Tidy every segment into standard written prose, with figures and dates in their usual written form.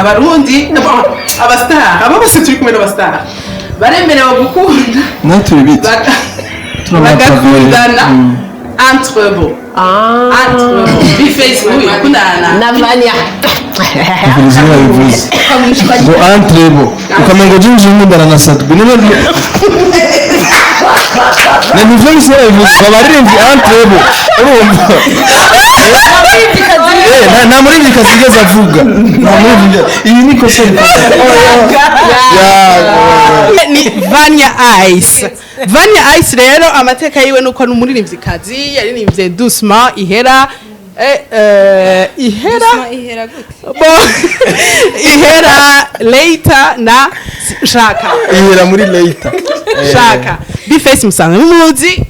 abarundi abastar abo bose turi kumwe n'abastar baremerewe gukunda naturi biti bagakundana entre bo Facebook kunana na Vania ngo entre bo ukamengo jinji mundana na satbu none na nivyo bivuze babarimvye entre bo urumva nta muri bikazigeza avuga iyi niko se ni Vania Ice. Vania Ice rero amateka yiwe nuko n'umuririmvyikazi yaririmbye doucement ihera ihera later na shaka ihera muri later shaka biface musanzwe mumuzi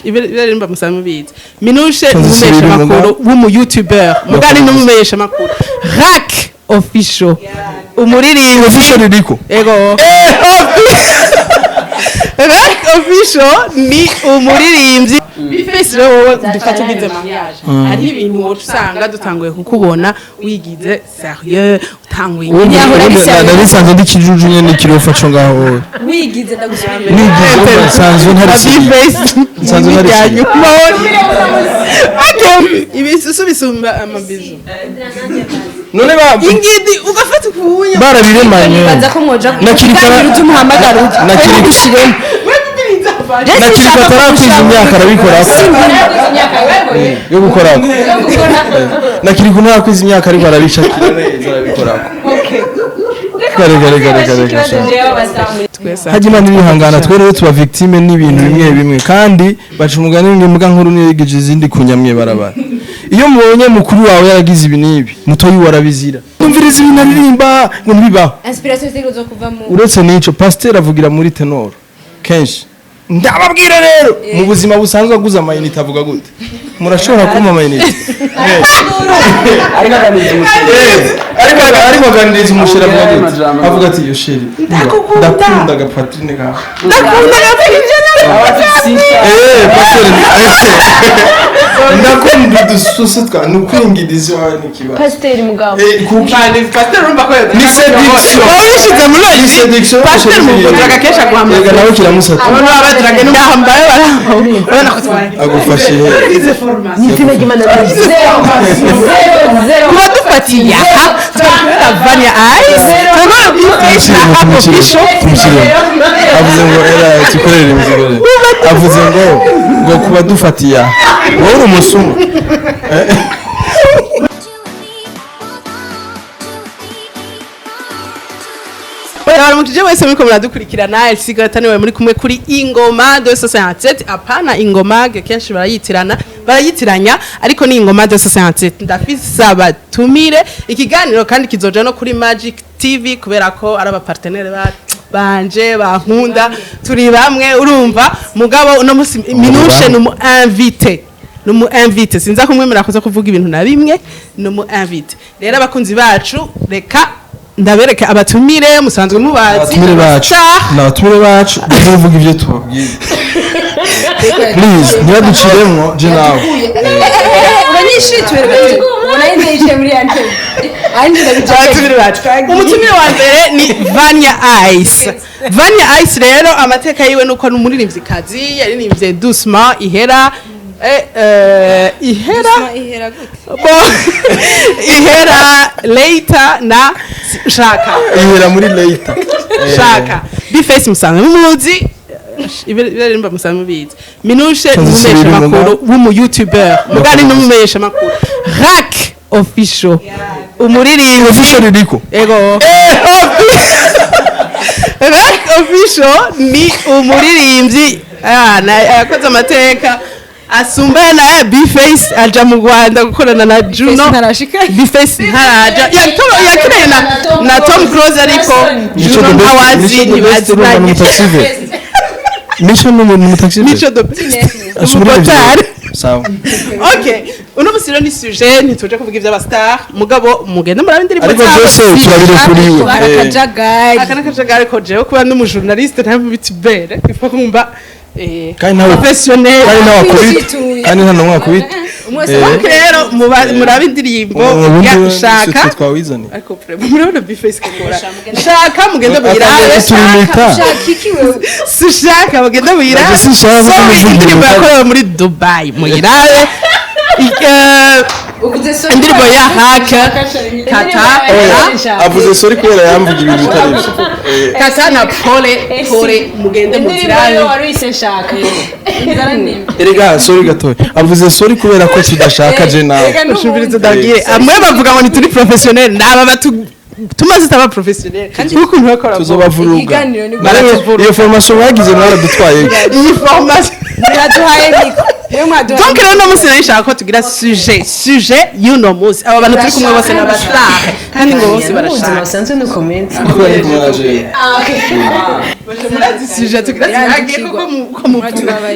ibiririmba musanzwe bizi minushe n'umumesha makuru w'umu youtuber mugani n'umumesha makuru Rack official umuririmvyi official ririko ego Rack official ni umuririmbyi biface rero dufatugize mariage ari ibintu usanga dutanguye kukubona wigize sérieux utanguye ndabisanze ndikijuju nyene kirofa ngaho wigize ndagusubira nigize sanzwe ntari sanzwe ntari ibisusu bisumba amabizu none ba ingidi ugafata kubunya barabiremanye baza ko mwoja nakirikara umuhamagaro nakirikara tarakwiza imyaka arabikora yo gukora nakiriko ntarakwiza imyaka ariko arabishakira neza arabikora hajima n'ibihangana twere tuba victime n'ibintu bimwe kandi baca umugani ngimbwa nkuru niyegeje izindi kunyamye barabara iyo mubonye mukuru wawe yaragize ibi nibi mutoyi warabizira umviriza ibintu aririmba ngo ntibibaho inspiration zero kuva mu uretse nico pasteur avugira muri tenor kenshi ndababwira rero mu buzima busanzwe aguza amayinite avuga gute murashobora kuma amayinite ariko aganiriza umushira avuga ati yo sheri ndakunda agapatrine ka ndakunda ndakunda dususu twa nukwingiriza n'ikibazo pasteur mugabo kupani pasteur urumva ko ni séduction wishize muri iyi séduction pasteur mugondra kesha guhamagara nawe kiramusata abantu abadrage n'ambaye barabona ko twaye agufashe ize formation nitima gimana kuba dufatiye aha twakora Vania Ice twakora biface na hapo bisho avuze ngo era tikorera imizigore avuze ngo kuba dufatiye wowe uri umusumu Bari mutuje wese muri ko muradukurikirana elsigata niwe muri kumwe kuri ingoma 267 apana ingoma kenshi barayitiranya ariko ni ingoma 267 ndafisa batumire ikiganiro kandi kizoja no kuri Magic TV kubera ko ari aba partenaire banje bankunda turi bamwe urumva mugabo uno musi minushe numu invite sinza kumwemera kuza kuvuga ibintu na bimwe numu invite rero abakunzi bacu reka ndabereka abatumire musanzwe mubazi n'abatumire bacu bavuga ibyo tubabwiye please ntibaduciremwo je nawe uranyishitwe ubona yinjiye muri yanje abatumire bacu umutumire wa mbere ni Vania Ice. Vania Ice rero amateka yiwe nuko n'umuririmvyikazi yaririmbye doucement ihera ihera later na shaka ihera muri later shaka biface musanzwe mumuzi ibiririmba musanzwe bizi minushe n'umumesha makuru w'umu youtuber mugani n'umumesha makuru Rack official umuririmvyi official ririko ego Rack official ni umuririmvyi yakoze amateka asumbana na Biface aja mu Rwanda gukorana na Juno Biface ntaraja yakireye na Tom Cruise ariko Juno awazi nibaziranye Micho mu taxi Micho do sawa okay uno musiro ni sujet ntituje kuvuga iby'abastar mugabo mugende murabindiri ariko byose turabire kuriwe akajagari ko jewe kuba n'umu journaliste nta mu bitubere ifa kumba professionnel kandi nta wakubita donc rero murabe indirimbo shaka twawizani ariko murabona biface kakora shaka mugende muyirabe shaka mugende muyirabe indirimbo yakorewe muri Dubai muyirabe indirimbo ya haka kata avuze sorry kubera yamvuga ibintu bitari byo kata na pole mugende muzirabe erega sorry gatoya avuze sorry kubera ko tudashaka je nawe ushubiriza ndabwire amwe bavuga ngo ni turi professionnel naba tumaze taba professionnel kuko ntibakora tuzobavuruga iyo formation bagize mwaradutwaye iyi formation Muraduhaye niko. Donc rero no musi nashaka ko tugira sujet y'uno musi aba bantu turi kumwe bose n'abastar kandi ngo bose barashaka basanzwe no comment murazi sujet tugira tuyage ko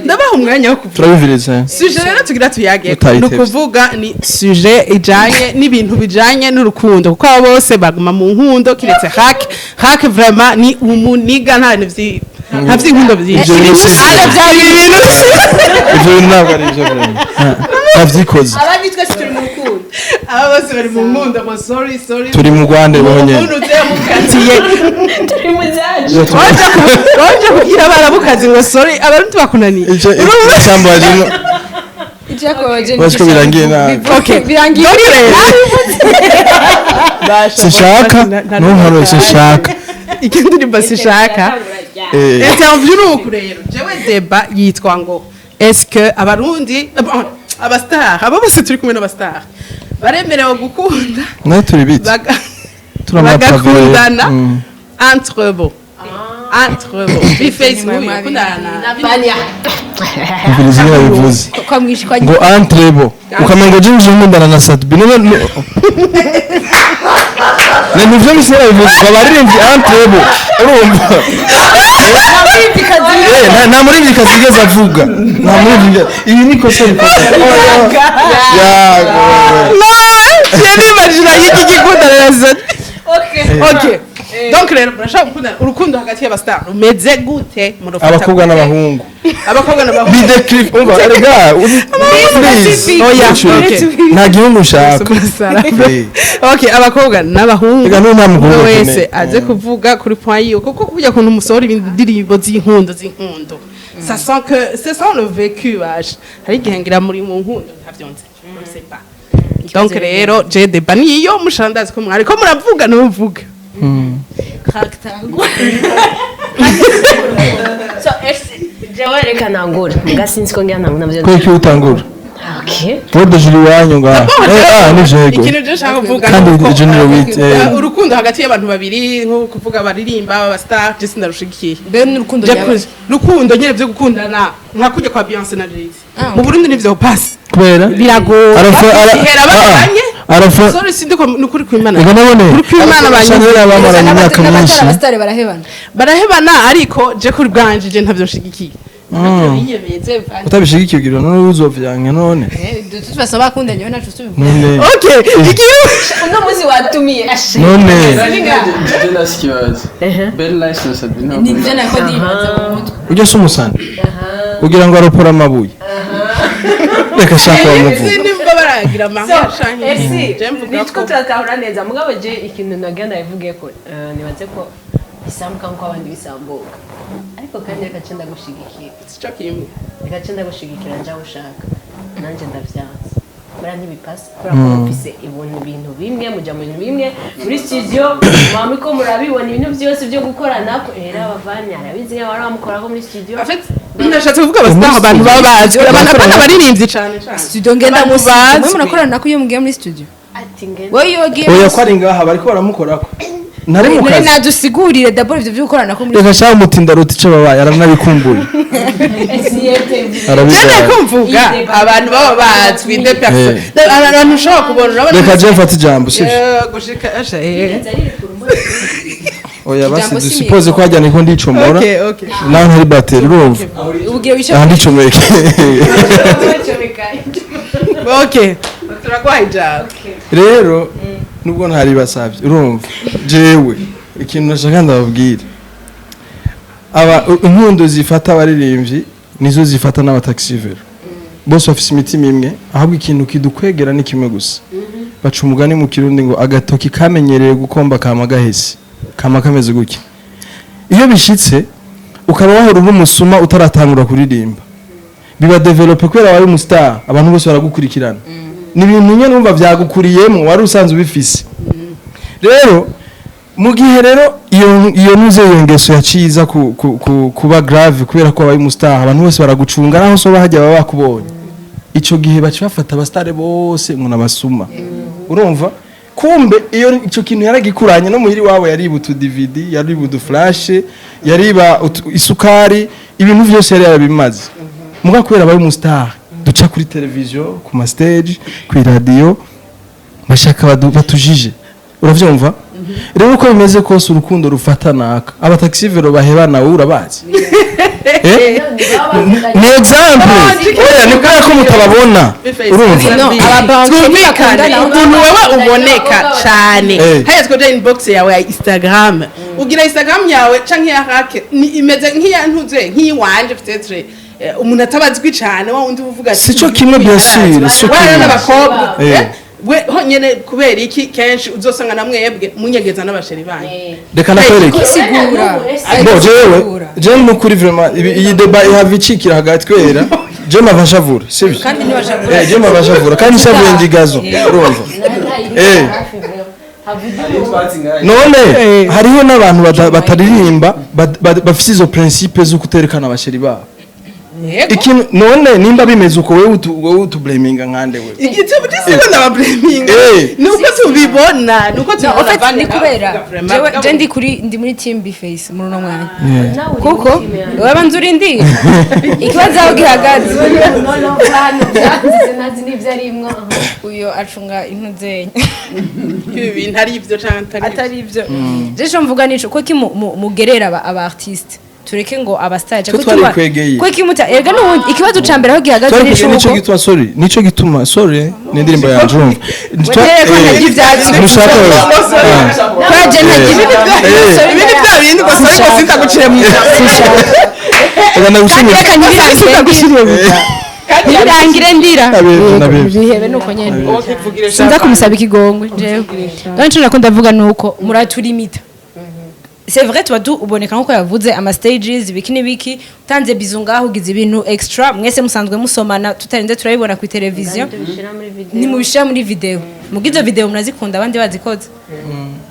ndabaha umwanya wo kuvuga turabiviriza sujet rero tugira tuyage no kuvuga ni sujet ijanye n'ibintu bijanye n'urukundo kuko abo bose baguma mu nkundo kiretse hack vraiment ni umuniga nta nivyi Havzi inkundo byinshi. Ivyo ntabwo ari byo vraiment. Avyikoze. Abandi twese turi mu rukundo. Aba bose bari mu nkundo ngo sorry. Turi mu Rwanda bonye. Umuntu uzemukatiye. Turi mu zaje. Waje kugira barabukazi ngo sorry abantu bakunaniye. Icyambo ajino. Icyakwaje. Bashko birangiye na. Okay. Birangiye. Sishaka. No haro sishaka. Ikindi ndirimbo sishaka. Interview nuko rero jewe deba yitwa ngo est-ce que abarundi abastar abo bose turi kumwe n'abastar baremerewe gukunda na turi biti bagakundana entre bo bi Facebook kundana Vania Mvirizi yabivuze kwa mwishikwa ngo entre bo ukamengo jinje nkundana na Satbi ne nivyo misera bivuze babaririmbyi entre bo urumva nta muri bikazi igeze avuga nta muri bikazi ibi niko se imagine y'iki gikundana na Okay. Donc rero murashaka gukundana urukundo hagati y'abastar rumeze gute mu rufata abakobwa n'abahungu bideclive umva erega nta gihungu ushaka Okay abakobwa n'abahungu ega nta muhungu wese aze kuvuga kuri point yiwe kuko kujya kuntu umusoro ibindirimbo z'inkundo ça sent que c'est ça le vécu age hari gihengira muri mu nkundo ntavyonze je ne sais pas donc rero je débat niyo mushandazi ko mwari ko muravuga n'uvuga character so jewe reka nangura mugasinzi ko ngira navyo ko iki utangura okay Word juri wanyu nga nivyo ikintu je shaka kuvuga kandi general with urukundo hagati y'abantu babiri nko kuvuga baririmba abastar je sindarushigikiye be n'urukundo rukundo nyene byo gukundana nka kujya kwa Beyonce na Jay-Z mu Burundi nivyo pass kubera biragoye arafa sorry sindiko nukuri kwimana ega nabone kuri kwimana banyira bamaranye imyaka myinshi abastare barahebana ariko je kuri bwanje je ntavyo nshigikiye utabishigikiye ugira none uzovyanka none tubasaba bakundanye we nacu tubivuga none okay uno muzi watumiye none nivyo nako ndibaza mu mutwe ujya se umusana ugira ngo aropora amabuye reka shaka wamuvuga nimba baragira amahashanyi nitwo turatahura neza mugabo je ikintu nagenda ivuge ko nibaze ko isambuka nko abandi bisambuka ariko kandi reka cenda gushigikira cyo kimwe reka cenda gushigikira nja ushaka nanje ndavyanze bara ntibipasa kubera ko mufise ibintu bimwe muja mu bintu bimwe muri studio mwami ko murabibona ibintu byose byo gukorana ko era abavanya arabizi nka bari bamukorako muri studio ndashatse kuvuga abastar abantu baba bazi abana baririmbye cyane studio ngenda muzi mwe munakorana ko iyo mugiye muri studio ati ngende wowe yogiye oya ko ari ngaha bariko baramukorako nari mu kazi nadusigurire d'abord ivyo gukorana ko muri reka shaka mutinda roti cyo babaye aranabikumbuye cyane kumvuga abantu baba bazwi de personne abantu ushobora kubona urabona reka je mfata ijambo sivyo gushika oya basi dusipoze ko hajyana ko ndicomora okay naho hari bateri urumva ugiye wisha ndicomeke okay turakwaye ijambo rero nubwo ntari basavye urumva jewe ikintu nashaka ndababwira aba inkundo zifata abaririmbyi nizo zifata n'abataxivero bose bafise imitima imwe ahubwo ikintu kidukwegera ni kimwe gusa baca umugani mu kirundi ngo agatoki kamenyereye gukomba kama gahese kama kameze gutya iyo bishitse ukaba wahora umusuma utaratangura kuririmba biba develope kwera wawe umustar abantu bose baragukurikirana ni ibintu nyene numva vyagukuriyemo wari usanzwe ubifise rero mu gihe rero iyo nuze iyo ngeso yaciza kuba grave kubera ko wabaye umustar abantu bose baragucunga naho so bahajya baba bakubonye ico gihe baci bafata abastare bose ngo nabasuma urumva kumbe iyo ico kintu yaragikuranye no muhiri wawe yariba utu DVD yariba udu flash yariba isukari ibintu byose yari yarabimaze muga kubera abaye umustar duca kuri televiziyo ku ma stage ku radio bashaka batujije uravyumva rero uko bimeze kose urukundo rufatanaka abataxivero bahebana wowe urabazi ni example oya ni kwa ko mutababona urumva twumvikana umuntu wewe uboneka cyane haya twoje inbox yawe ya Instagram ugira Instagram yawe canke ya hake imeze nk'iya ntuze nk'iwanje peut-être umuntu atabazwi cyane wa undi uvuga sico kimwe bien sûr sico kimwe n'abakobwa we honyene kubera iki kenshi uzosanga na mwebwe munyegeza n'abasheri banyu reka nakwereke sigura jewe mukuri vraiment iyi débat ihavicikira hagati kwera je mavashavura sibyo kandi ntibashavura je mavashavura kandi savuye ndigazo urumva none hariho n'abantu bataririmba bafise izo principe zo kuterekana abasheri babo ikintu none nimba bimeze uko wewe utublaminga nkande wewe igitubu disiko ndabablaminga nuko tubibona nuko tubona ni kubera je ndi muri team Bface muri no mwanya kuko wewe nzuri ndi ikibazo aho gihagaze no plano byanze nazi nivyo arimwo uyo acunga intuzenya ibi ntari ivyo canke atari ivyo je mvuga nico ko mugerera aba artiste tureke ngo abastage ko kimuta erga no ikibazo cambere aho gihagaze nico gituma nico gituma sorry ni ndirimbo ya Juno ko ntagira ivyatsi mushaka kwaje ntagira ibindi bya bindi ko sorry ko sitagucire mu ega nagushimye sitagucire mu birangire ndira bihebe nuko nyene sinza kumusaba ikigongwe jewe donc nako ndavuga nuko muratulimita c'est vrai toi du uboneka nko yavuze ama stages bikini biki utanze bizungaho ugize ibintu extra mwese musanzwe musomana tutarinze turabibona ku televiziyo ni mubishira muri video mugize video munazikunda abandi bazikoze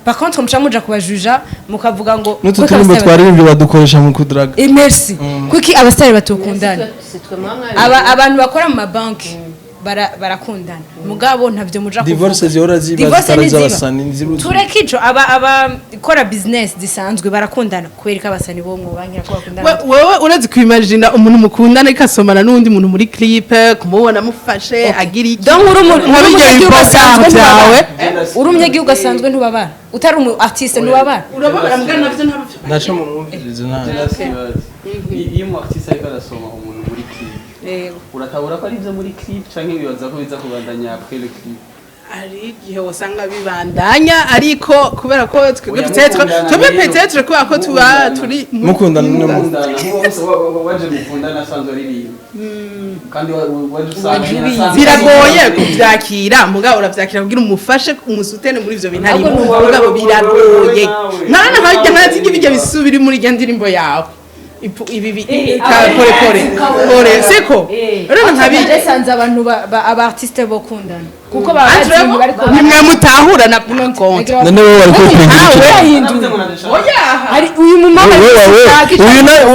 par contre muca muja kubajuja mukavuga ngo n'ututumbo twaririmbye badukoresha mu kudraga merci kuki abastari batukundana abantu bakora mu mabanki barakundana mugabo ntavyo muja kuvuga divorce zihora ziba z'abasani nzirutu turekico aba ikora business zisanzwe barakundana kwereka abasani bo mu bankira ko bakundana wewe urazi kwimagina umuntu mukundana ikasomana n'undi muntu muri clip kumubona mufashe agira iki donc urumye ugasanzwe ntubabara utari umu artiste ntubabara urababara mugana navyo ntabyo naca mu mwumvirize iyo mu artiste ariko arasoma umuntu muri clip uratabura ko ari byo muri clip canke bibaza ko biza kubandanya après le clip ari igihe wasanga bibandanya ariko kubera ko twebwe peut-être kubera ko tuba turi mukundana waje mukundana sanzo riri kandi waje usanga biragoye kuvyakira mugabo uravyakira kugira umufashe umusutene muri ivyo bintu ari mugabo biragoye nana hajya nazi ibyo bisubiri muri iyo ndirimbo yawe ibi kore siko rero ntabije sanze abantu aba artiste bokundana kuko babazi bariko nimwe mutahura na puno konti none wowe ariko oya ari uyu mumama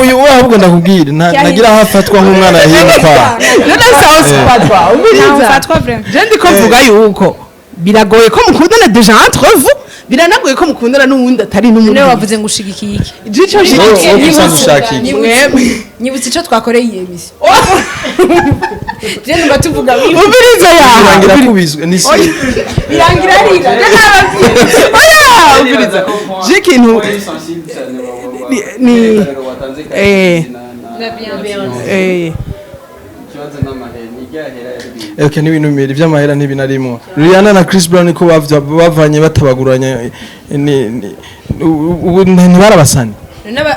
uyu ahubwo ndakubwira nagira hafatwa nk'umwana yimpa none sauce patwa umiriza fatwa vraiment je ndiko mvuga yuko biragoye ko mukundana deja entre vous biranagoye ko mukundana n'uwundi atari n'umuntu niwe wavuze ngo ushigikiye iki jico nyibutse ico twakoreye iyi emission je numva tuvuga umiriza birangira kubizwe ni si birangira rira oya umiriza jikintu ni okay n'ibintu bibiri by'amahera ntibinarimo Rihanna na Chris Brown ko bavanye batabaguranya ubu ntibarabasani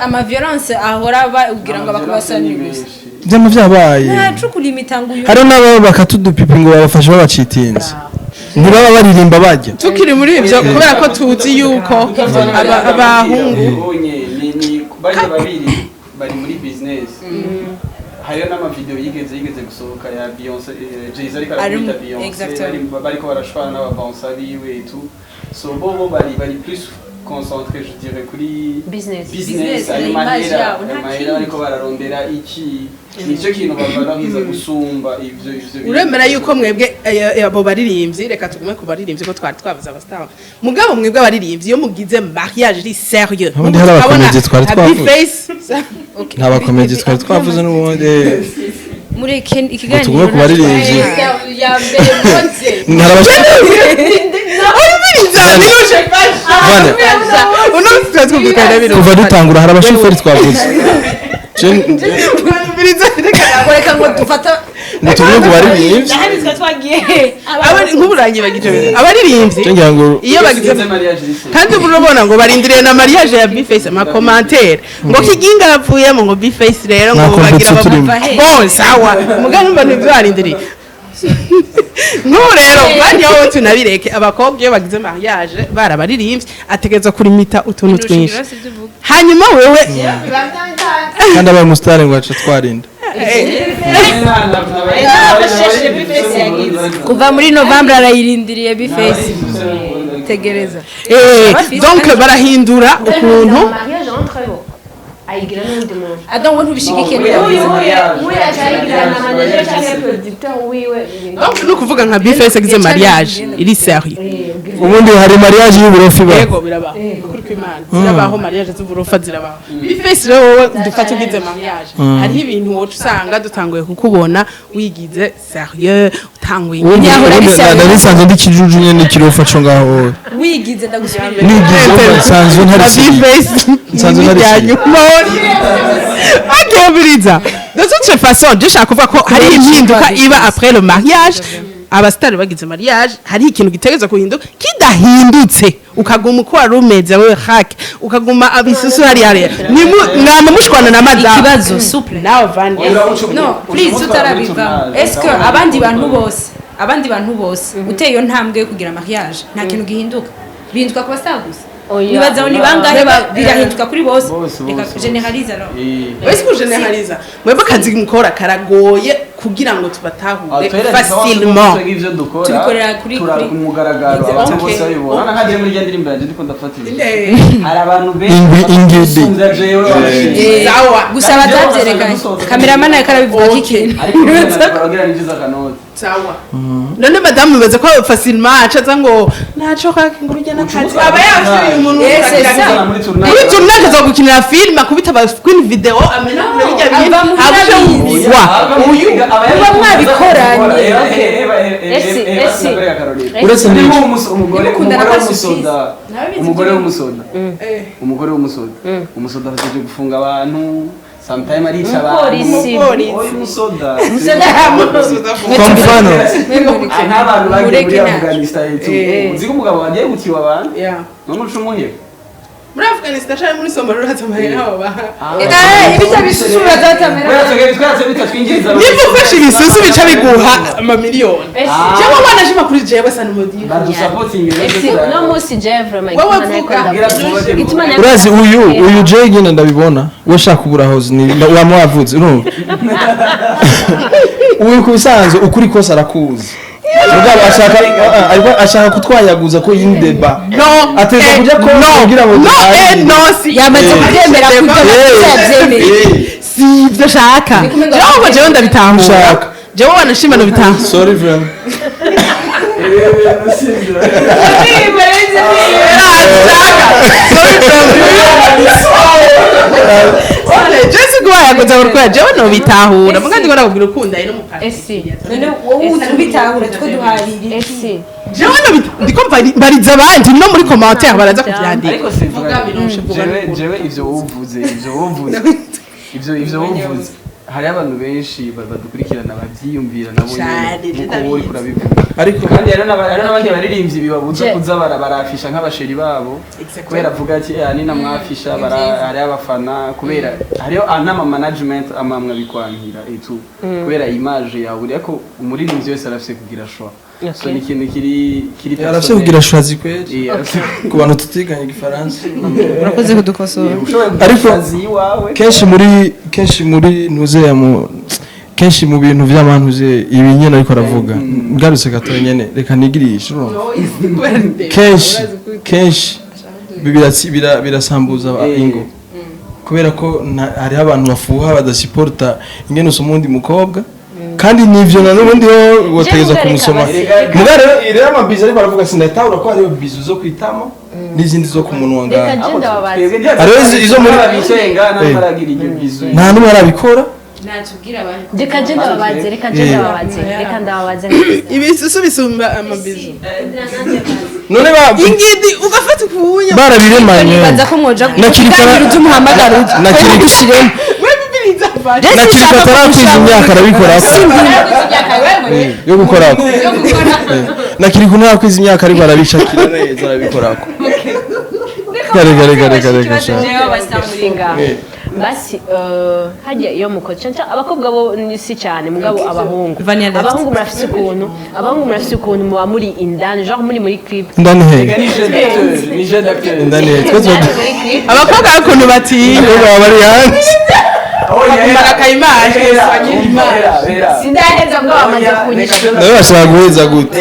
ama violence ahora ubwira ngo bakubasani gusa vyama vyabaye ntacu kulimita ngo uyu hari n'abo bakatudupipi ngo babafashe babacitinze ntibaba baririmba bajya tukiri muri ivyo kubera ko tuzi yuko abahungu bari muri business hariyo n'amavideo yigeze gusohoka ya Beyonce Jay-Z ariko aramwita Beyonce bariko barashwana n'ababansa biwe et tout so bo bari plus concentré je dirais kuri business ayo mahera ariko bararondera iki nicyo kintu bagaragaza gusumba ivyo uremera yuko mwebwe abo baririmbyi reka tugume ku baririmbyi ko twari twavuze abastar mugabo mwebwe abaririmbyi iyo mugize mariage ri sérieux ubundi hari abakomedi twari twavuze nta bakomedi twari twavuze n'ubundi muri ikiganiro tugume ku baririmbyi yambere bonze kuva dutangura hari abashoferi twavuze reka ngo dufata ngo tuvuge ku baririmbyi ndahanitswe twagiye nk'uburangi bagije abaririmbyi iyo bagize kandi urabona ngo barindiriye na mariage ya Bface ama commentaire ngo kiginga yapfuyemo ngo Bface rero ngo bagira bon sawa mugani mba nivyo barindiriye nk'ubu rero bajya wowe tunabireke abakobwa iyo bagize mariage barabaririmbye ategerezwa kurimita utuntu twinshi hanyuma wewe kandi abaye umusitari ngo aca twarinda kuva muri November arayirindiriye Bface tegereza donc barahindura ukuntu ayigira n'undi muntu adongo ntubishigikiye donc no kuvuga nka Bface agize mariage iri sérieux ubundi hari mariage y'uburofi ba yego birabaho kuri kw'Imana zirabaho mariage z'uburofa zirabaho Bface rero wowe dufata ugize mariage hariho ibintu wowe usanga dutanguye kukubona wigize sérieux utanguye narisanze ndi kijuju nyene n'ikirofa co ngaho wowe wigize ndagusubirira nigize nsanzwe ntari nsanzwe ntari akiyumviriza de toute façon dushaka kuvuga ko hari impinduka iba après le mariage abasitari bagize mariage hari ikintu gitegerezwa kuhinduka kidahindutse ukaguma uko wari umeze wewe hake ukaguma abisusu hariya mwama mushwana na madame ikibazo souple nawe Vania no please tutarabiva est-ce que abandi bantu bose uteye iyo ntambwe yo kugira mariage nta kintu gihinduka bihinduka ku basagusa nibaza ngo ni bangahe birahinduka kuri bose reka generalize alors wese ko generalize mwebwe akazi mukora karagoye kugira ngo tubatahure facilement tubikorera kuri umugaragaro abantu bose babibona nkaje muri ndirimbo yaje ndiko ndafatira hari abantu ingidi sawa gusa batavyerekanye cameraman ariko arabivuga k'ikintu baragira nijiza kanoti sawa none madame mubaze ko facilement acaza ngo naco kakinguru jya nakazi aba yafiri umuntu muri tournage zo gukinira film akubita ba screen video amena bijya bintu uyu uba mwabikoranye uretse n'icyo umugore w'umusoda afite gufunga abantu sometime arica abantu umusoda kwa mfano nk'abantu bagiye muri Afghanistan uzi ko umugabo wagiye gutiwa abantu none uca umuhira muri Afghanistan cyane muri Somalia uratamahera abo baha ibita bisura zatamera niba ufashe ibisusu bica biguha amamiliyoni cyangwa abana shima kuri jewe sana modi no musi jevre urazi uyu Jay nyine ndabibona we shaka kubura house ni wamwavuze urumva uyu kubisanzwe ukuri kose arakuzi mugabo ashaka kutwayaguza ko yindeba no ateza kujya ko kugira ngo yamaze kubyemera kutabyemeye si ibyo shaka jewe jewe ndabitahura jewe wanashima no bitahura sorry friend Jesse guhayaguza urukora jewe no bitahura mugandi ngo nakubwira ukunda ino mukara none wowe ubitahura two duharira jewe no ndiko mbariza abandi no muri commentaire baraza kubyandika ariko sivuga jewe ivyo wovuze hari abantu benshi badukurikirana bavyiyumvira nabo nyene uri kurabivuga ariko kandi hari n'abandi baririmbyi bibabuza kuza barafisha nk'abasheri babo kubera avuga ati ni namwafisha hari abafana kubera hariyo anama management amamwe bikwankira etu kubera image yawe ariko umuririmbyi wese arafise kugira show so ni ikintu kiri arafise kugira show zikwezi ku bantu tutiganye igifaransa urakoze kudukosora ariko kenshi muri nuzeya mu kenshi mu bintu vy'amantuze ibinyene ariko aravuga ngarutse gatoye nyene reka nigirisha kenshi birasambuza ingo kubera ko hari abantu bafuha badasiporta ingene usumundi mukobwa kandi nivyo na nubundi ho wotegeza kumusoma mugare rero amabizo ariko aravuga sindatahura ko hariyo bizo zo kwitamo n'izindi zo kumunwa ngaho ariyo izo muri abishenga n'amaragira iryo bizo nta numwe arabikora natubwira abantu reka ndababaze ibisusu bisumba amabizo none ingidi ugafata ukubunya barabiremanye baza ko mwoja nakirikana ry'umuhamagaro nakirikushiremo nakirika tarakwiza imyaka arabikora yo gukora nakirika ntarakwiza imyaka ariko arabishakira neza arabikora reka basi hajya iyo mukoca abakobwa bo si cyane mugabo abahungu murafise ukuntu muba muri indani genre muri clip indani he indani he abakobwa ukuntu batinya baba bari hanze akayimaje sindaheza ngo bamaze kunyisha nawe bashaka guheza gute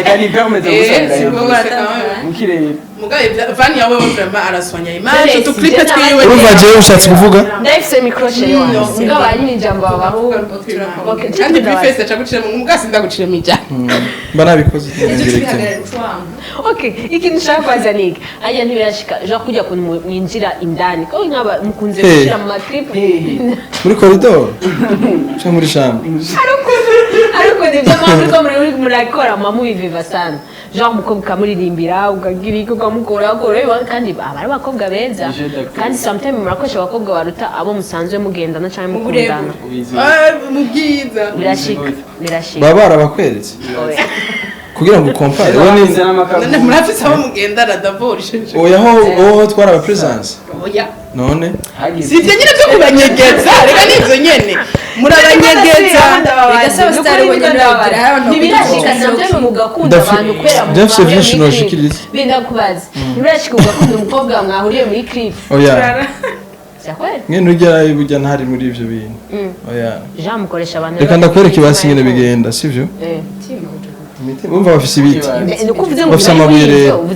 Vania wewe vraiment araswanya image tu clip twiwe urumva jewe ushatse kuvuga ndafise microche yawe ngo bari ijambo abaho kandi bifese cagucira mu mugasi ndagucira mija banabikoze direct okay ikintu nshaka kwaza niki aya ntibirashika je kujya kuntu mwinjira indani ko nkaba mukunze gushira mu clip muri corridor cyo muri chambre ariko ndivyo ko muri murakora mamu viva sana genre mukobwa kamuririmbira ukagira iko kamukora kandi abari bakobwa beza kandi sometimes murakoresha abakobwa baruta abo musanzwe mugendana cyane mukundana mu bwiza birashika baba barabakweretse kugira ngo compare none murafise abo mugendana d'abord oya ho twara aba presence oya none sivyo nyine byo kubanyegeza reka nizo nyene murabanyegeza bigasaba style wenyine ntibirashika sometimes mugakunda abantu kwera mu Dafse vision noshikiriza binda kubaza ntibirashika ugakunda umukobwa mwahuriye muri clip oya Sakweli? Ngene ujya ntari muri ivyo bintu oya Jean mukoresha abantu reka ndakwereka ibasi ngene bigenda sivyo umva bafise ibiti bafise amabuye rero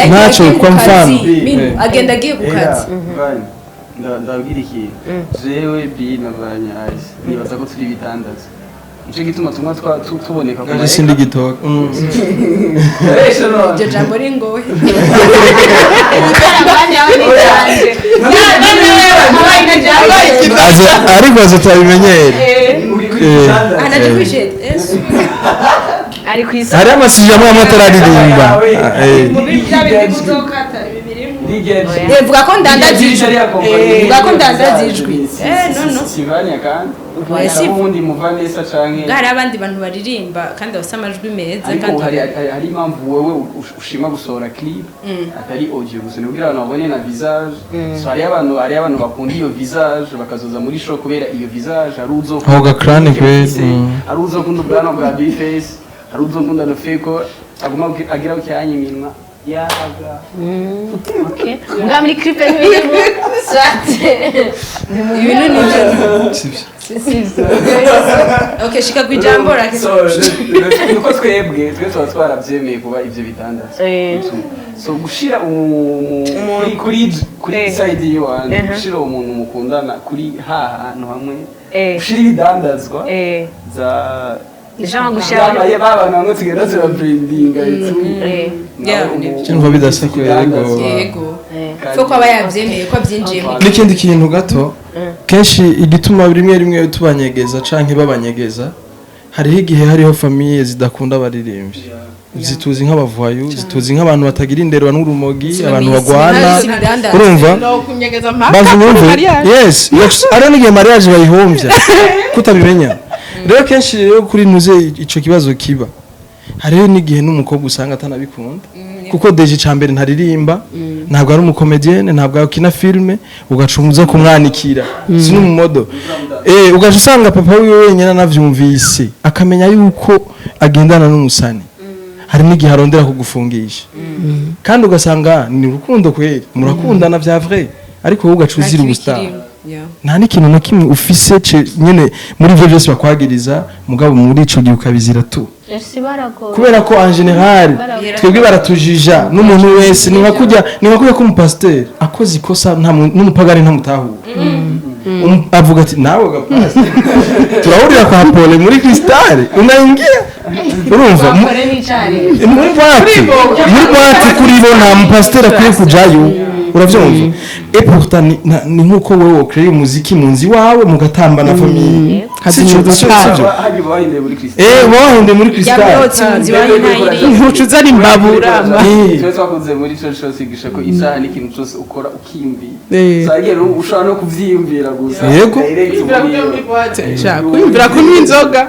ntacyo kwa mfano agenda agiye gukaza ndabwira iki jewe bi na Vania Ice nibaza ko turi bitandaza nico gituma tumwa tuboneka ko gaje sindi gitoka iryo jambo ringowe ariko azatabimenyere anaje kwishete ari kwisa hari amasije amwe amatararirimba vuga ko ndandazijwe vuga ko ndandazijwe no Vania kandi ubundi mu Vanessa canke hari abandi bantu baririmba kandi bafite amajwi meza kandi hari impamvu wewe ushima gusohora clip atari audio gusa ni kugira abantu babone na visage so hari abantu bakunda iyo visage bakazoza muri show kubera iyo visage ari uzo hoga crane kwezi ari uzo kunda ubwana bwa big face hari uzo kunda no feko aguma agira ucyanye iminwa yaga okay nga muri clip n'ibintu swate ibintu nibyo okay shika kwijambo nuko twebwe tuba twarabyemeye kuba ivyo bitandaza so gushira kuri side yiwanje gushira umuntu mukundana kuri hantu hamwe gushira ibidandazwa za Jean gushira baba namwe tugenda turabrandinga cyangwa bidasako yego foko aba yabyemeye ko abyinjiyemo n'ikindi kintu gato kenshi igituma rimwe tubanyegeza canke babanyegeza hariho igihe hariho famille zidakunda abaririmbyi zituzi nk'abavayu zituzi nk'abantu batagira indero n'urumogi abantu bagwana urumva yes ari n'igihe mariage bayihombya kutabimenya rero kenshi rero kuri ntuze ico kibazo kiba hariho n'igihe n'umukobwa usanga atanabikunda kuko deje cambere ntaririmba ntabwo ari umukomedienne ntabwo akina filme ugacumuza kumwanikira sino mu modo ugaje usanga papa wiwe wenyine navyumvise akamenya yuko agendana n'umusani hari n'igihe arondera kugufungisha kandi ugasanga ni urukundo kweri murakundana vya vrai ariko wowe ugacuzira ubustar nta n'ikintu na kimwe ufise nyene muri ivyo byose bakwagiriza mugabo muri ico gihe ukabizira tu kubera ko en general twebwe baratujija n'umuntu wese ni nkakujya ko umupasteur akoze ikosa n'umupagani ntamutahura avuga ati nawe gapasi turahurira kwa Pole muri Crystal unaingia urumva muri boîte kuri bo nta mupasteur akwiye kujayo uravyumva et pourtant ni nkuko wewe ukreye umuziki munzi wawe mugatamba na famille wahinde muri Crystal ntucuza ari mbabura cyo twakunze muri cyo sigisha ko isaha n'ikintu cyose ukora ukimbi sagiye ushobora no kuvyiyumvira gusa yego kwiyumvira kunywa inzoga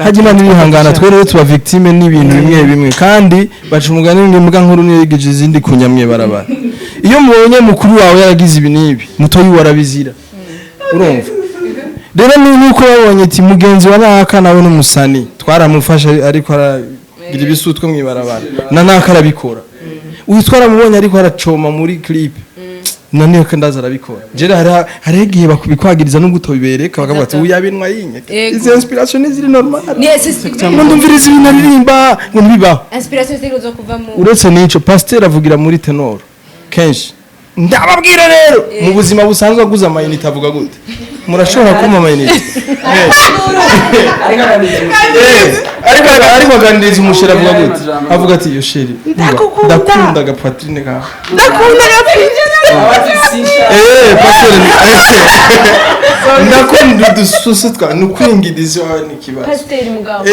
hajima n'ibihangana twere tuba victime n'ibintu bimwe kandi baca umugani n'imbwa nkuru n'igije izindi kunyamye barabara iyo mubonye mukuru wawe yaragize ibi nibi mutoyi warabizira urumva rero nuko babonye ati mugenzi wa naka nawe n'umusani twaramufasha ariko aragira ibisutwe mwibarabara naka arabikora uyitwara mubonye ariko aracoma muri clip none ko ndaza arabikora jere hari igihe bakubikwagiriza no gutobibereka bakavuga ati uyabinwa yinye izi inspiration ziri normal ndumviriza ibintu aririmba ngo ntibibaho inspiration ziri zo kuva mu uretse nico pasteur avugira muri tenor kenshi ndababwira rero mu buzima busanzwe aguza amayinite avuga gute murashobora kuma amayinite ariko aganiriza umushera avuga gute avuga ati yo sheri ndakunda agapatrine ka ndakunda pasteur ndakunda dususu twa nukwingiriza n'ikibazo pasteur mugabo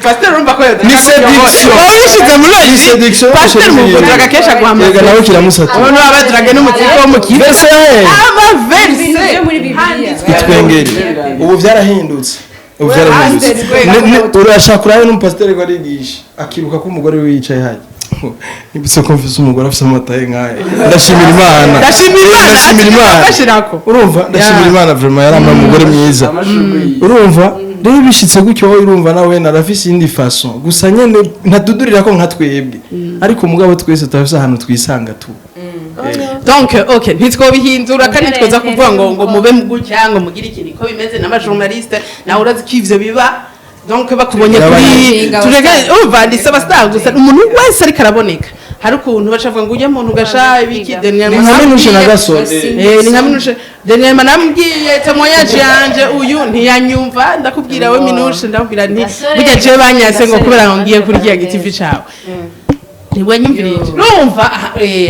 pasteur urumva ko ni séduction wishize muri iyi séduction pasteur mugodraga kesha guhamagara nawe kiramusata abantu abadrage n'umutiko wo mu verse verse muri Bibiliya twengeri ubu byarahindutse urashaka kurayo n'umupasiteri ko arigisha akiruka ko umugore we yicaye hayi nibutse ko mfise umugore afise amataye nkaye ndashimira Imana urumva ndashimira Imana vraiment yaramba umugore mwiza urumva rero bishitse gutyo urumva nawe narafise indi façon gusa nyene ntadudurira ko nka twebwe ariko mugabo twese tafise ahantu twisanga tu donc ok ntitwobihindura kandi twoza kuvuga ngo mube gutya ngo mugire ikintu ko bimeze n'abajournaliste nawe urazi ko ivyo biba donc bakubonye kuri turege uvandise abastar gusa umuntu wese ariko araboneka hari ukuntu bacavuga ngo ujye muntu gasha ibiki Daniel Manamuje na gasore ni nkaminushe Daniel Manamubwiye temoyage yanje uyu ntiyanyumva ndakubwira we minushe ndakubwira nti burya je banyase ngo kubera ngo ngiye kuri kiya gitivi cawe niwe nyumvirije urumva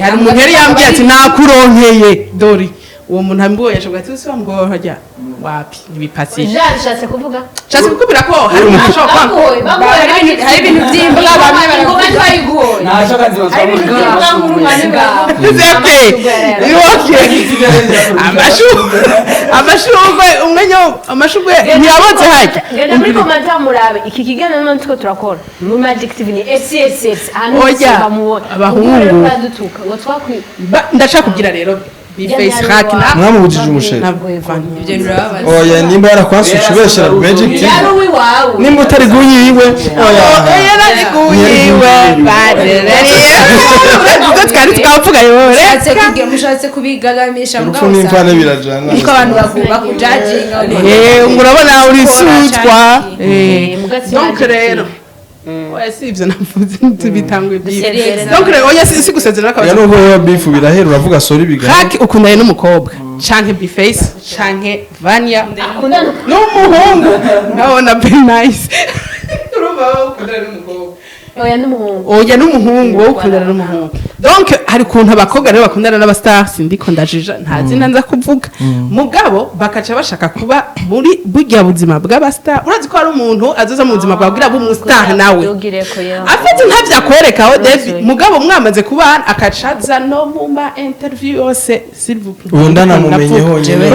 hari umuntu yari yambwiye ati nakuronkeye dori uwo muntu amboye ashobora ati usi wamgoho hajya wapi ibipasi jashatse kuvuga cyase kukubira ko hari umuntu ashobora kwanga hari ibintu byimba bamwe barayiguhoye nacho kazi amashurwe umwenyo amashurwe ntiyaboze hajya genda muri komanta murabe iki kiganiro none tuko turakora mu Magic TV ni SSS oya abahungu badutuka ngo twakwi ndashaka kugira rero biface hack mwamubujije umusheri ibyo nuraba oya nimba yarakwasutse ubeshera Magic TV yari wiwawe nimba utari guyiwe oya yariguyiwe twari twavuga yore mushatse kubigagamisha urupfu n'imvane birajana uko abantu bakujajinga urabona uri sutwa donc rero oya si ivyo navuze tubitanguye byiwe donc rero oya si gusezerana akabaza ya nubwo yo bifu birahera uravuga sorry biga hack ukundanye n'umukobwa canke biface canke Vania n'umuhungu nabona be nice urumva ukundanye n'umukobwa oya n'umuhungu oya n'umuhungu wowe ukundana n'umuhungu donc hari ukuntu abakobwa rero bakundana n'abastar sindiko ndajija nta zina nza kuvuga mugabo bakaca bashaka kuba muri burya buzima bw'abastar urazi ko hari umuntu azoza mu buzima bwawe kugira bumuster nawe afite ntavya kwerekaho David mugabo mwamaze kubana akacaza no mu ma interview yose s'il vous plaît ubu ndanamumenyeho nyene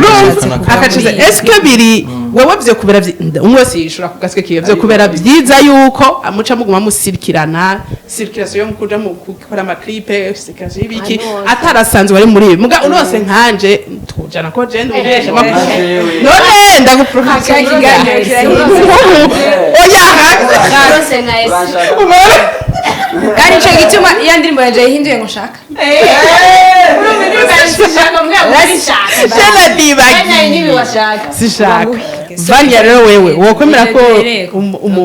akacaza est-ce que biri wewe vyo kubera umwe wese yishura ku gaswe kiyo vyo kubera byiza yuko amuca muguma musirikirana circulation yo mukuja mu gukora ama clip circulation y'ibiki atarasanzwe ari muri muga unose nkanje tujana ko je ndubesha none ndaguprovoka kiganiro oya rose nka ese kandi ico gituma iya ndirimbo yaje ihinduye ngo shaka Shela diba sishaka Vania rero wewe wokwemera ko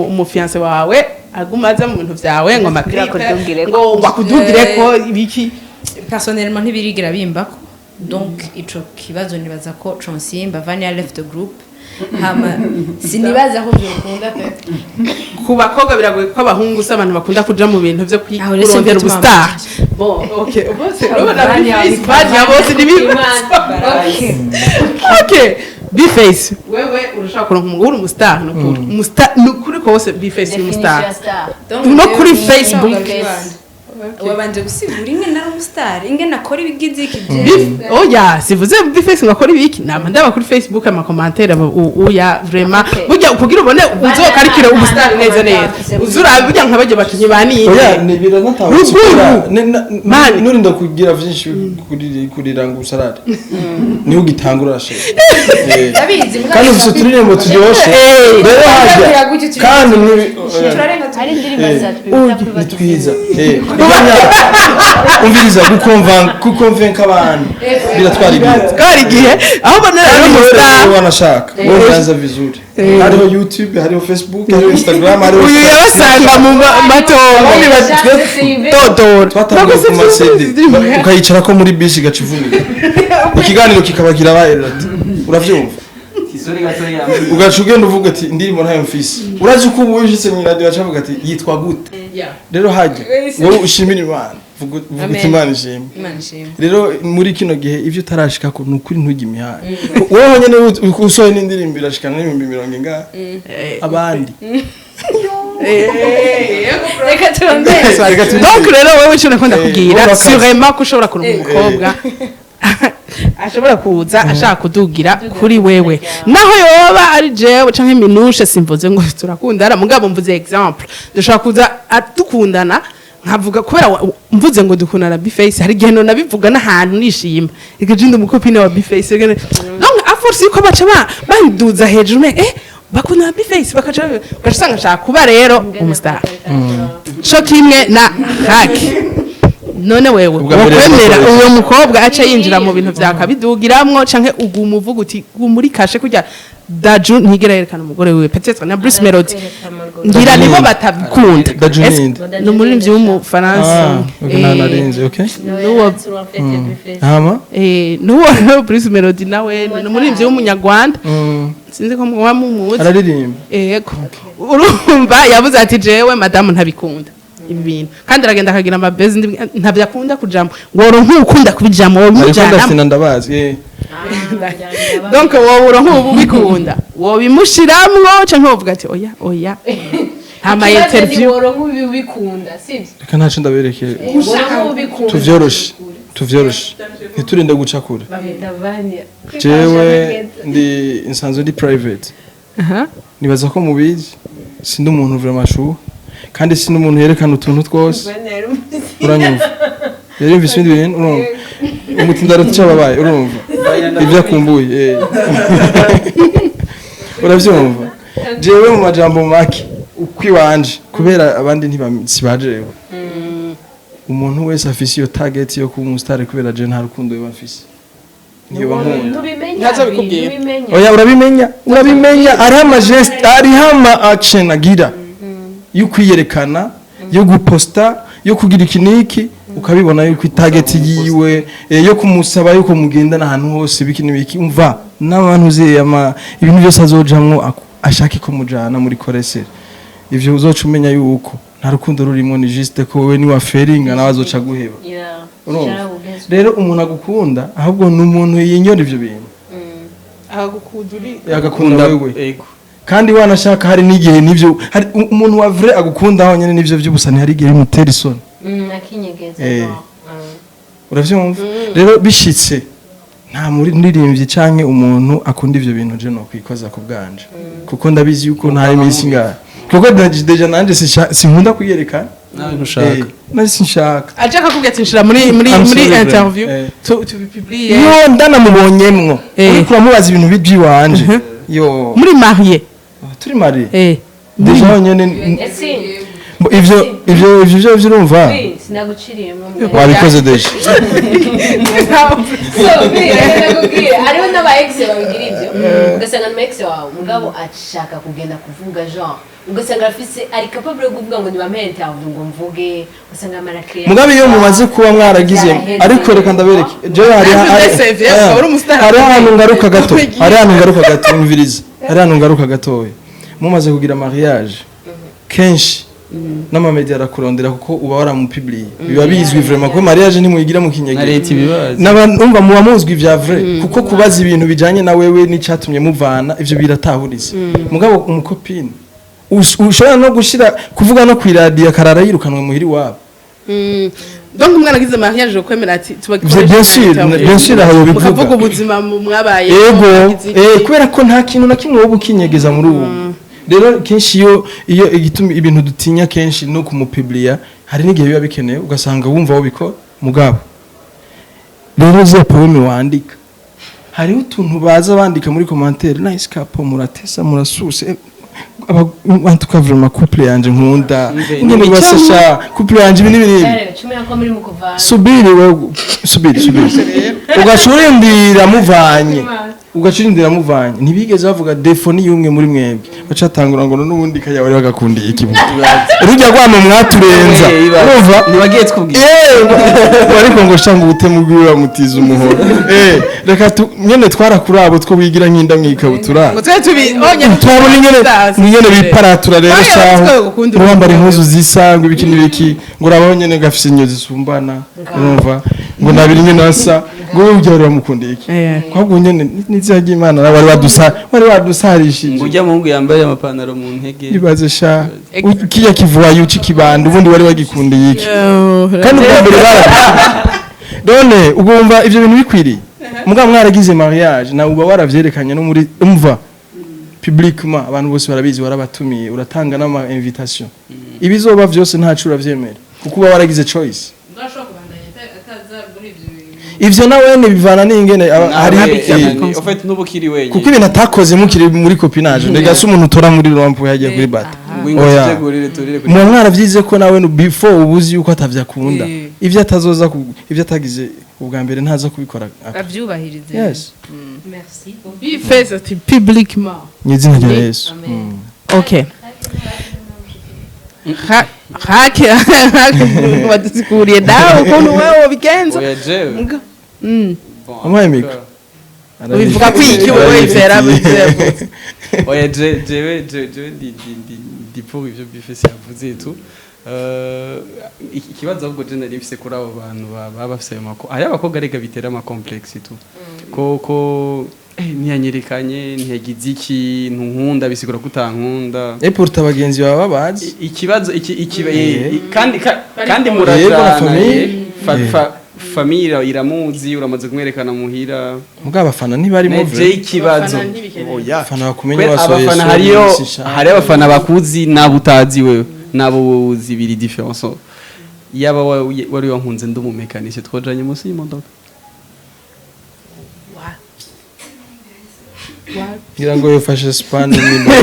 umufiance wawe agumaza mu bintu vyawe ngo makripe ngo wakudugire ko ibiki personnellement ntibirigira bimbako donc ico kibazo nibaza ko Consimba Vania left the group hama sinibaza ko byokunda pe ku bakobwa biragoye ko abahungu se abantu bakunda kuja mu bintu vyo kurondera ubustar bon okay bose urabona Vania bose ni okay Bface wewe urashaka kuronka umugore umustar nukuri umustar nukuri ko bose Bface ni umustar no kuri Facebook wabanje gusigura ingene ari umustar ingene akora ibigize iki oya sivuze Bface ngakora ibiki nama ndaba kuri Facebook ama commentaire uya vraiment burya kugira ubone uzokarikira umustar neza neza uzura burya nkabaje bakinyi baniye oya ni biranatahukira nurinda kugira vyinshi kurira ngo usarade ni ugitangura ashe ndabizi kandi ufite turirimbo turyoshe rero hajya kandi hari indirimbo za twiza umviriza gukonvenka abantu biratwara igihe twari igihe aho bonera n'umustar wanashaka wowe vizuri hariho YouTube hariho Facebook hariho Instagram hariho uyu yabasanga mu matongo todoro twatangiye ku masede ukayicara ko muri bisi gacivumira ikiganiro kikabagira abayerati uravyumva ugaca ugenda uvuga ati ndirimo ntayo mfise urazi uko ubu ujitse mu radio acavuga ati yitwa gute rero hajya wowe ushimira Imana vuga Imana ishimwe rero muri kino gihe ivyo utarashika ko nukuri ntujya imihana wowe nyene usohoye n'indirimbo irashikana n'ibihumbi 40 abandi reka turondere donc rero wewe cyo nakunda kugira sûrement ko ushobora kuronka umukobwa ashobora kuza ashaka kudugira kuri wewe naho yoba ari jewe canke minushe simvuze ngo turakundana mugabo mvuze exemple dushaka kuza atukundana nkavuga kubera mvuze ngo dukundana Bface hari gihe none bivuga n'ahantu nishima ikajinda umukopine wa Bface donc a force ko baca banduza hejuru bakundana Bface bakacanga shaka kuba rero umustar cyo kimwe na hack none wewe ukwemera uwo mukobwa aca yinjira mu bintu vyakabidugiramwo canke ugumuvuga uti muri kashe kurya Daju ntigera yerekana umugore wewe peut-être na Bruce Melody ngira nibo batabikunda no muri mvyo mu France okay nuwo hama nuwo Bruce Melody nawe no muri mvyo umunyarwanda sinzi ko mwamumuzi araririmba yego urumva yavuze ati jewe madame ntabikunda ibintu kandi aragenda akagira amabezi ntavyakunda kujamo ngoro nkukunda kubijamo wowe mujana ndabazi donc wowe uronko ubikunda wowe bimushiramwo canke wovuga ati oya hama interview woronko ubikunda sivyo reka ntaco ndaberekeye tuvyoroshe ntiturinde guca kure jewe ndi insanzo ndi private nibaza ko mubizi sindi umuntu vraiment shuha kandi sindi umuntu yerekana utuntu twose uranyumva yarimvise ibindi bintu urumva umutindaro tucababaye urumva ivyo akumbuye uravyumva jewe mu majambo make ukwiwanje kubera abandi ntibasibajewe umuntu wese afise iyo target yo kuba umustar kubera je nta rukundo yo bafise niyo bankunda ntazo bikubwira oya urabimenya ari ama geste ari ama action agira yo kwiyerekana yo guposta yo kugira ikiniki ukabibona yuko target yiwe yo kumusaba yuko mugendana ahantu hose biki nibiki umva n'abantu zeyama ibintu byose azojamwo ashaka ko mujana muri koresere ivyo uzoca umenya yuko nta rukundo rurimo ni juste ko wewe ni wa feringa nawe azoca guheba Yeah. urumva Cyarabugezwe. rero umuntu agukunda ahubwo ni umuntu yinyora ivyo bintu agukuduri agakunda wewe ego kandi wanashaka hari n'igihe nivyo hari umuntu wa vrai agukunda aho nyene nivyo vy'ubusani hari igihe bimutera isoni Akinyegeza. uravyumva rero bishitse nta muririmbyi canke umuntu akunda ivyo bintu je no kwikoza ku bwanje kuko ndabizi yuko nta iminsi ngaha kuko deja nanje sinkunda kuyerekana nawe ntushaka nari sinshaka aje akakubwira ati nshira muri interview tubipubliye yo ndanamubonyemwo uriko uramubaza ibintu by'iwanje yo muri marié turi mari eh deja honyene ivyo urumva Sinaguciriyemo. wabikoze deja Hariho n'aba ex babigira ibyo ugasanga n'ama ex wawe mugabo ashaka kugenda kuvuga genre ugasanga afise ari capable yo kuvuga ngo nibampere interview ngo mvuge ugasanga amarakire mugabe iyo mumaze kuba mwaragize ariko reka ndabereke je hari ahantu ngaruka gato hari ahantu ngaruka gato umviriza hari ahantu ngaruka gatoya mumaze kugira mariage kenshi n'amamedia arakurondera kuko uba waramupubliye biba bizwi vraiment ko mariage ntimuyigira mu kinyegera n'abumva muba muzwi vya vrai kuko kubaza ibintu bijanye na wewe n'icatumye muvana ivyo biratahuriza mugabo umukopine ushobora no gushira kuvuga no kwiradiya karara yirukanwe muhiri wabo donc umwana agize mariage ukwemera ati bien sûr aho bivuga mukavuga ubuzima mwabaye ego kubera ko nta kintu na kimwe wo bukinyegeza muri ubu rero kenshi iyo igituma ibintu dutinya kenshi no kumupubliya hari n'igihe biba bikenewe ugasanga wumva wo bikora mugabo rero za poeme wandika hari utuntu baza bandika muri commentaire nice couple muratesa murasuse abantu vraiment couple yanje nkunda ngene basasha couple yanje ibintu subiri ugashurindira muvanye ntibigeze bavuga defoni yumwe muri mwebwe bacatangura ngo n'ubundi kayawe bagakundiye ikibuga rujya gwamo mwaturenza urumva ntibagiye twubwira ariko ngo shanga ubutemu bwiwe mutiza umuhoro reka nyene twarakurabo two wigira nkinda mwikabutura ngo twe tubonye twabona nyene biparatura rero shaho urambara impuzu zisangwe ibikini biki ngo urabaho nyene gafise inyo zisumbana urumva ngo nabiri nyene asa ngo ubyara mukundiye iki kwabwo nyene nizajya imana wari wadusarishije ujya mungu yambaye amapantaro mu ntege ibaze sha kiya kivuwa yuci kibanda ubundi wari wagikundiye iki kandi ubwambere done ugomba ivyo bintu bikwiriye mugabo mwaragize mariage na uba waravyerekanye no muri umva publiquement abantu bose barabizi warabatumiye uratanga n'ama invitation ibizoba vyose ntacu uravyemera kuko uba waragize choice ivyo nawe ne bivana n'ingene hari en fait n'ubukiri wenye kuko ibintu atakoze mukiri muri copinage ndega se umuntu utora muri rompo yagiye kuri bata oya mu mwana vyize ko nawe before ubuzi yuko atavyakunda ivyo atazoza ivyo atagize ubwa mbere ntaza kubikora avyubahirize yes merci bifeze ati publiquement nyizina rya Yesu okay hake wadusikuriye dawe ukuntu wewe bigenza oya jewe amaye miko ubivuga kwiki wewe ivera bizevuze oya jewe ndi pour ivyo bifese yavuze tu ikibazo ahubwo je nari mfise kuri abo bantu baba bafise amako ari abakobwa rega bitera ama complexe tu ko ntiyanyerikanye ntiyagize iki ntunkunda bisigura kutankunda pour abagenzi baba bazi ikibazo kandi murajana famille iramuzi uramaze kumwerekana muhira mugabo abafana ntibari mu je ikibazo oya abafana bakumenye basoye abafana hari abafana bakuzi nabutazi wewe nabo zibiri difference yaba wari wankunze ndumumekanishe twajanye munsi y'imodoka ngira ngo yofashe span nimba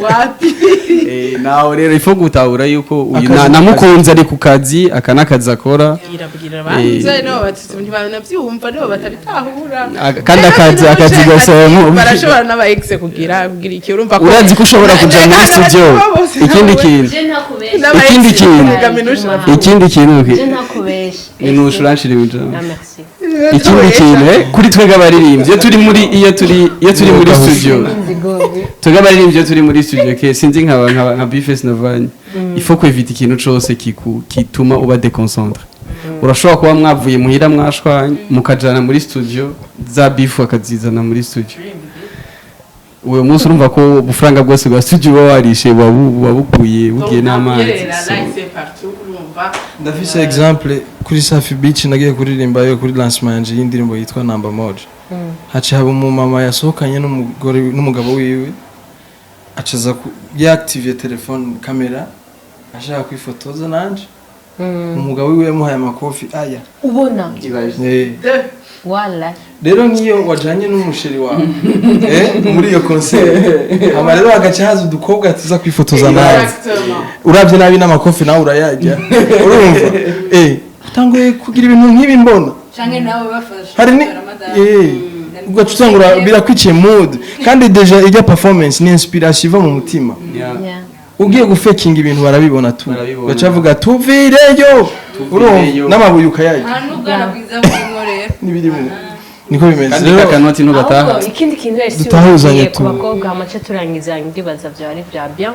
wapi nawe rero ifo gutahura yuko uyu namukunze ari ku kazi akanakazi akora irabwira banze no batanavyumva no batabitahura kandi akazi gasoma barashobora n'aba ex kugira iki urumva ko urazi ko ushobora kuja muri studio ikindi kintu minusha uranshira ibijambo ikindi kintu kuri twebwe abaririmbyi iyo turi muri studio twebwe abaririmbyi turi muri studio ke sinzi nka Bifes na Vania il faut kwevita ikintu cose kituma uba déconcentré urashobora kuba mwavuye muhira mwashwanye mukajana muri studio za bifu akazizana muri studio uwo munsi urumva ko ubufaranga bwose bwa studio warishe wabukuye bugiye n'amazi ndafise exemple kuri Safi Beach nagiye kuririmba yo kuri lancement yanje y'indirimbo yitwa Number Moja haca haba umumama yasohokanye n'umugabo wiwe acaza yaactive telefone kamera ashaka kwifotoza nanje umugabo wiwe yamuhaye amakofi aya ubona wala rero nkiyo wajanye n'umusheri wawe muri iyo concert ama rero agaca haza udukobwa tuza kwifotoza nawe uravye nabi n'amakofi nawe urayajya urumva utanguye kugira ibintu nk'ibi mbona canke nawe bafasha hari ni ugacutangura birakwikiye mood kandi deja ijya performance ni inspiration iva mu mutima ugiye gufekinga ibintu barabibona tu bacavuga tuvireyo urumva n'amabuye ukayajya nubwana bwiza bw'inkorera nibirimo niko bimeze kandi kakanoti ntugataha ikindi kintu dutahuzanye ku bakobwa amace turangiza ndibaza byari bya bien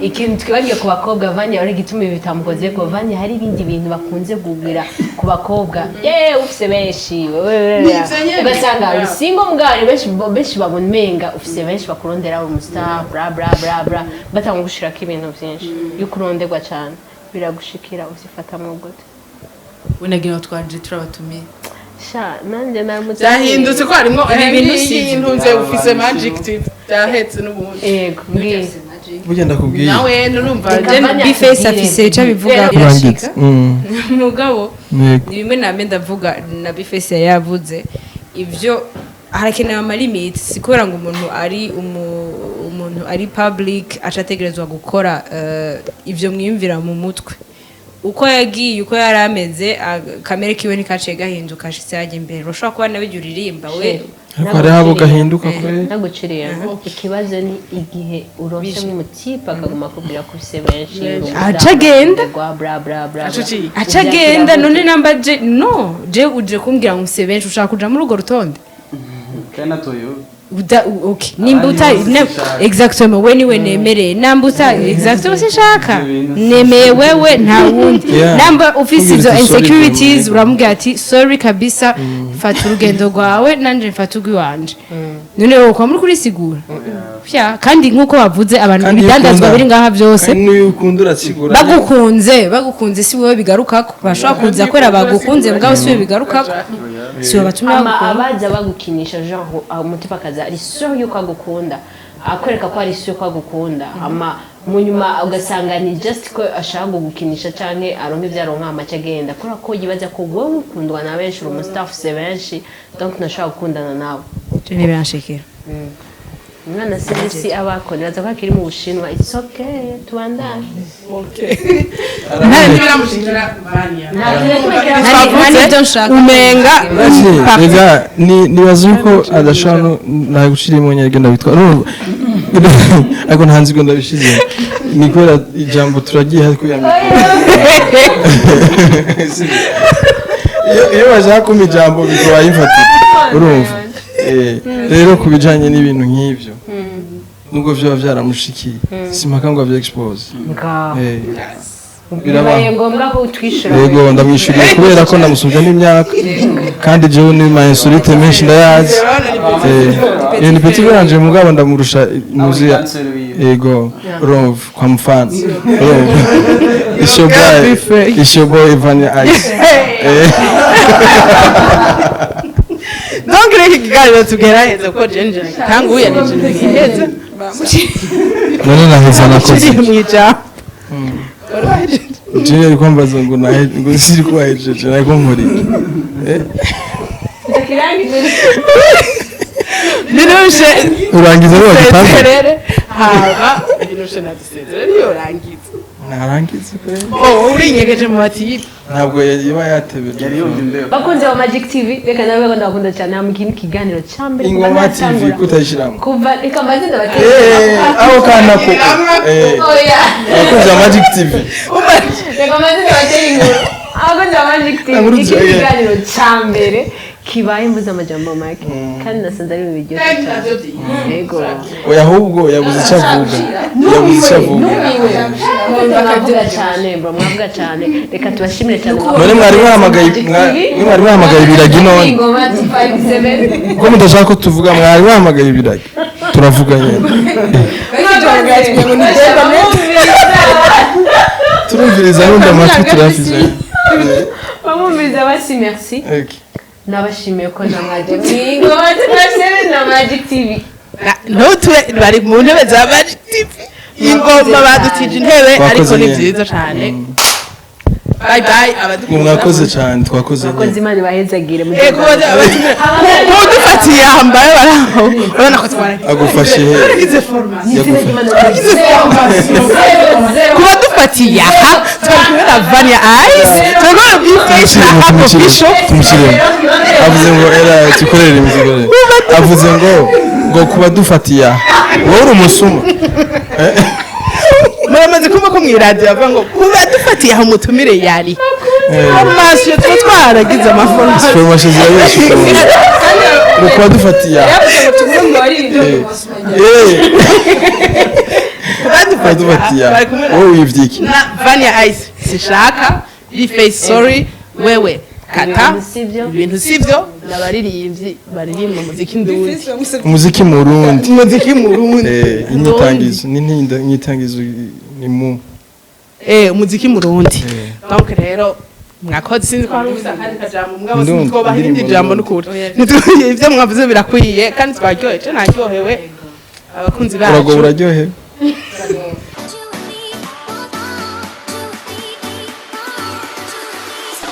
ikintu twibagiye ku bakobwa Vania ari gituma bitamukoze ko Vania hari ibindi bintu bakunze gubira ku bakobwa ufise benshi ugasanga usingo mugari benshi babona menga ufise benshi bakurondera uri umustar bra bra bra bra batangushirako ibintu byinshi yukuronderwa cyane biragushikira uzifatamwe gute wenagira twaje turabatumiye nanje namutse byahindutse ko harimo ibintu nze ufise magic tip byahetse n'ubundi yego mbwiye bugenda kubwiye nawe nurumva Bface afise ica bivuga kurangitse mugabo ni bimwe name ndavuga na Bface yavuze ivyo harakenewe amalimit sikubera ngo umuntu ari public acategerezwa gukora ivyo mwiyumvira mu mutwe uko yagiye uko yarameze kamere kiwe nikaciye gahinduka ashitse yaje imbere ushobora kuba nawe uririmba we ariko hari habo gahinduka kwe naguciriye ikibazo ni igihe uronse nk'umutipa akaguma kubwira ko ufise benshi acagenda bra bra bra acagenda none namba je uje kumbwira ngo ufise benshi ushaka kuja muri urwo rutonde kana toyo okay nimba utari exactement we niwe nemereye namba utari exactement sinshaka nemeye wewe nta wundi namba ufise izo insecurities uramubwira ati sorry kabisa fata urugendo rwawe nanje mfata urw'iwanje none wowe kwa muri kurisigura kandi nkuko bavuze abantu bidandazwa biri ngaha byose bagukunze si wowe bigarukako bashobora kuza kwera bagukunze mbwa si wowe bigarukako si wowe batumira abaza bagukinisha genre umutipa kaza ari sure yuko agukunda akwereka ko ari sure ko agukunda ama munyuma ugasanga ni just ko ashaka gukinisha canke aronke ivyaronka amace agenda kora ko yibaza ko wowe ukundwa na benshi uri umustaff se benshi donc nashaka gukundana nawe je biranshikira mwana sisi abakora zaza kiri mu Bushinwa it's okay tuandane biramushikira Vania umenga rega nibaza uko adashano na gushira imwe nyagenda bitwa ariko ntanzi ngo ndabishize nikora ijambo turagiye hariko ya iyo bashaka kumpa ijambo bikaba yifatira urumva rero kubijanye n'ibintu nk'ivyo nubwo vyo byaramushikiye simpaka ngo avye expose birabaye ngombwa ko utwishura yego ndamwishuriye kubera ko ndamusubya n'imyaka kandi jewe ni mayensurite menshi ndayazi ni petit biranje mugabo ndamurusha muziya yego rove kwa mfanzi ishoboye Vania Ice donc reka kiganiro tugeraheza ko jenje tanguye ni jenje giheze none naheza nakoze mwija je ari kwambaza ngo nahe ngo siri kwahejeje nako nkori birushe urangiza rero gitangere haba birushe na disezere niyo rangiza narangiza kwe urinyegeje mu bati ntabwo yaba yatebera yari yumva imbeho bakunze wa Magic TV reka nawe ngo ndakunda cyane amukini kiganiro cyambere ingoma TV kutayishiramo kuva reka mazina bati aho kana ko oya bakunze wa Magic TV reka mazina bati ingoro abakunze wa Magic TV ikiganiro cyambere kibaye mbuze amajambo make kandi nasanze ari ibiryo yego oya ahubwo yabuze icyo avuga mwavuga cyane bro mwavuga cyane reka tubashimire cyane none mwari bahamagaye ibiragi none ko mudashaka ko tuvuga mwari bahamagaye ibiragi turavuga nyine turumviriza n'undi amatwi turafize bamumviriza basi merci nabashimiye ko namwaje mwingoma twashebe na Magic TV ntutwe bari mu ntebe za Magic TV ingoma badutije intebe ariko ni byiza cyane bye bye abadukunda mwakoze cyane twakoze abakozi imana bahezagire mu dufatiye hambaye baraho urabona ko twaragize agufashe kuba dufatiye aha twari na Vania Ice twagora bifisha hapo bisho avuze ngo era tukorere imizigo avuze ngo kuba dufatiye aha wowe uri umusuma muramaze kumva ko mwiradiyo avuga ngo kuba dufatiye aho mutumire yari amaso twaragize amaforomasi zirabeshya ngo kuba dufatiye aha kuba dufatiye aha wowe wivye iki Vania Ice sishaka be face sorry wewe kata ibintu sivyo nabaririmbyi baririmba muziki ndundi umuziki mu Burundi inyitangizo inyitangizo ni mu umuziki mu Burundi donc rero mwakoze sinzi ko ari ubusa kandi kajambo mugabo sinzi ko bahindi jambo n'ukuri nitwiye ivyo mwavuze birakwiye kandi twaryoheje naryohewe abakunzi bacu uraryohewe